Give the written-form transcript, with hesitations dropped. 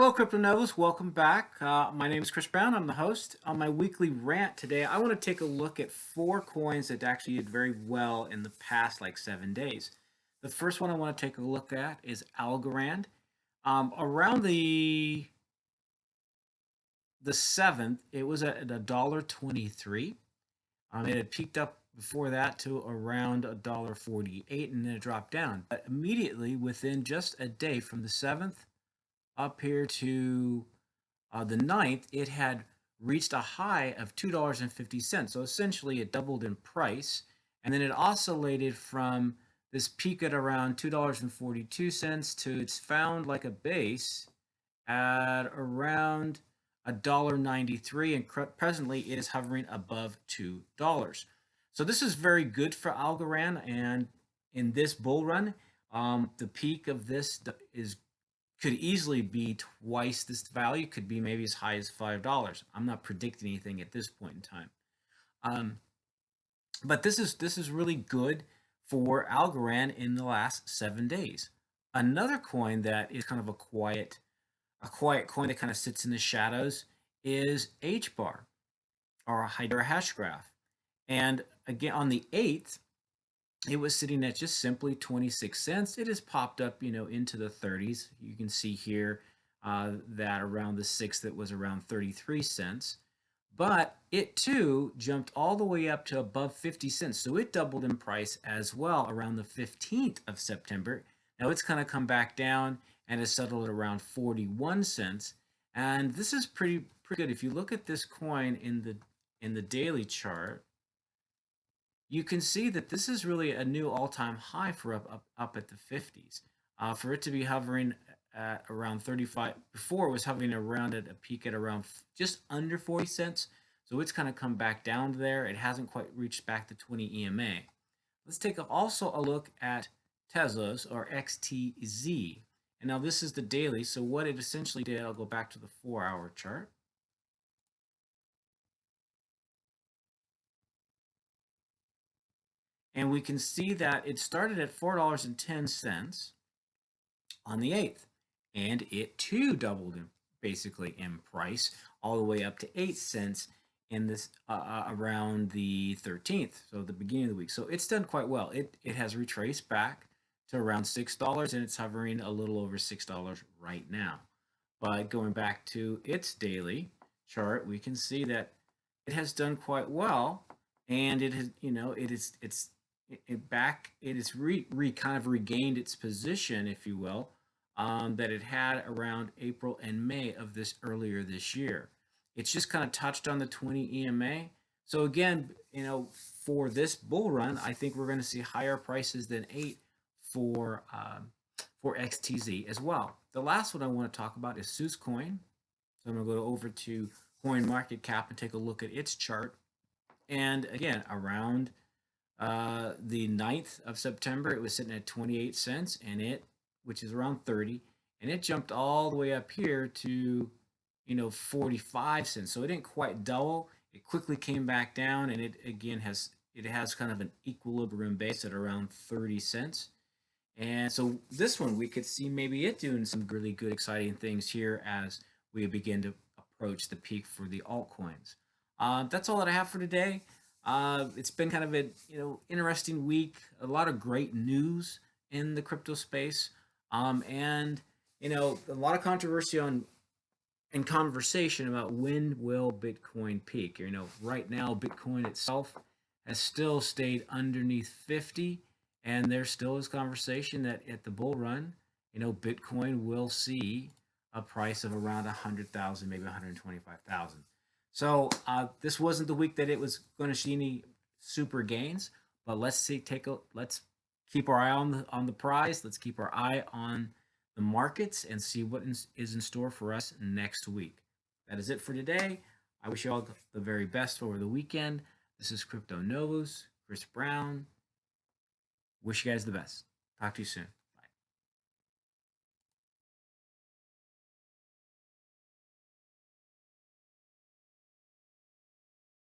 Hello, Crypto Novas. Welcome back. My name is Chris Brown. I'm the host. On my weekly rant today, I want to take a look at four coins that actually did very well in the past, like 7 days. The first one I want to take a look at is Algorand. Around the 7th, it was at $1.23. It had peaked up before that to around $1.48, and then it dropped down. But immediately, within just a day from the 7th up here to the 9th, it had reached a high of $2.50. So essentially it doubled in price. And then it oscillated from this peak at around $2.42 to it's found like a base at around $1.93. And presently it is hovering above $2. So this is very good for Algorand. And in this bull run, the peak of this could easily be twice this value, could be maybe as high as $5. I'm not predicting anything at this point in time. But this is really good for Algorand in the last 7 days. Another coin that is kind of a quiet coin that kind of sits in the shadows is HBAR, or Hedera hash graph. And again, on the 8th, it was sitting at just simply 26 cents. It has popped up, into the 30s. You can see here that around the 6th, it was around 33 cents. But it too jumped all the way up to above 50 cents. So it doubled in price as well around the 15th of September. Now it's kind of come back down and has settled at around 41 cents. And this is pretty good. If you look at this coin in the daily chart, you can see that this is really a new all-time high for up at the 50s. For it to be hovering at around 35, before it was hovering around at a peak at around just under 40 cents. So it's kind of come back down there. It hasn't quite reached back to 20 EMA. Let's take also a look at Tesla's, or XTZ. And now this is the daily. So what it essentially did, I'll go back to the 4-hour chart. And we can see that it started at $4.10 on the 8th. And it too doubled basically in price all the way up to 8 cents in this around the 13th, so the beginning of the week. So it's done quite well. It has retraced back to around $6, and it's hovering a little over $6 right now. But going back to its daily chart, we can see that it has done quite well, and it has, it has kind of regained its position, if you will, that it had around April and May of earlier this year. It's just kind of touched on the 20 EMA. So again, for this bull run, I think we're going to see higher prices than 8 for XTZ as well. The last one I want to talk about is Syscoin. So I'm going to go over to CoinMarketCap and take a look at its chart. And again, around the 9th of September, it was sitting at 28 cents, and which is around 30, and it jumped all the way up here to 45 cents. So it didn't quite double. It quickly came back down, and it again has kind of an equilibrium base at around 30 cents. And so this one, we could see maybe it doing some really good, exciting things here as we begin to approach the peak for the altcoins. That's all that I have for today. It's been kind of an interesting week. A lot of great news in the crypto space, and a lot of controversy and conversation about when will Bitcoin peak. Right now Bitcoin itself has still stayed underneath 50, and there still is conversation that at the bull run, Bitcoin will see a price of around 100,000, maybe 125,000. So this wasn't the week that it was going to see any super gains, but let's keep our eye on the prize. Let's keep our eye on the markets and see what is in store for us next week. That is it for today. I wish you all the very best over the weekend. This is Crypto Novus, Chris Brown. Wish you guys the best. Talk to you soon.